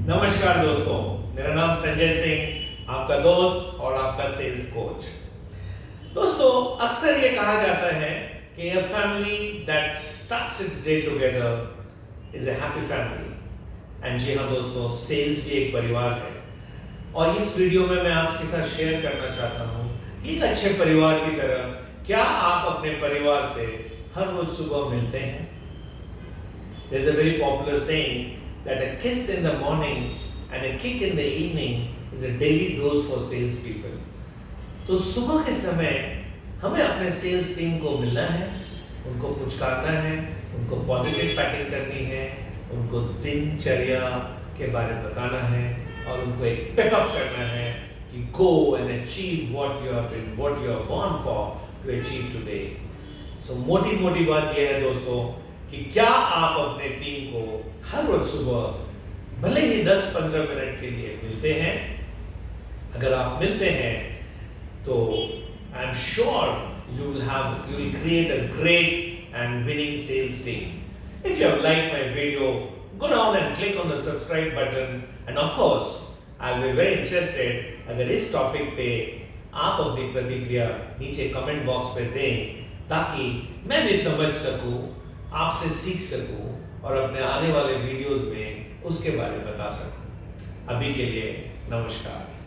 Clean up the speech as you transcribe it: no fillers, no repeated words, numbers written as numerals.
नमस्कार दोस्तों, मेरा नाम संजय सिंह, आपका दोस्त और आपका सेल्स कोच। दोस्तों, अक्सर ये कहा जाता है कि a family that starts its day together is a happy family। And जी हाँ दोस्तों, सेल्स भी एक परिवार है और इस वीडियो में मैं आपके साथ शेयर करना चाहता हूँ कि एक अच्छे परिवार की तरह क्या आप अपने परिवार से हर रोज सुबह मिलते हैं। There's a very popular saying that a kiss in the morning and a kick in the evening is a daily dose for sales people। तो सुबह के समय हमें अपने सेल्स टीम को मिलना है, उनको पुचकारना है, उनको पॉजिटिव पैकिंग करनी है, उनको दिनचर्या के बारे में बताना है और उनको एक पिक अप करना है कि go and achieve what you are born for to achieve today। So मोटी बात यह है दोस्तों कि क्या आप अपने टीम को हर रोज सुबह भले ही 10-15 मिनट के लिए मिलते हैं। अगर आप मिलते हैं तो I am sure you will create a great and winning sales team. If you have like my video, go down and click on the subscribe button and of course I'll be very interested अगर इस topic पे आप अपनी प्रतिक्रिया नीचे comment box पे दें ताकि मैं भी समझ सकूं, आपसे सीख सकूं और अपने आने वाले वीडियोस में उसके बारे में बता सकूं। अभी के लिए नमस्कार।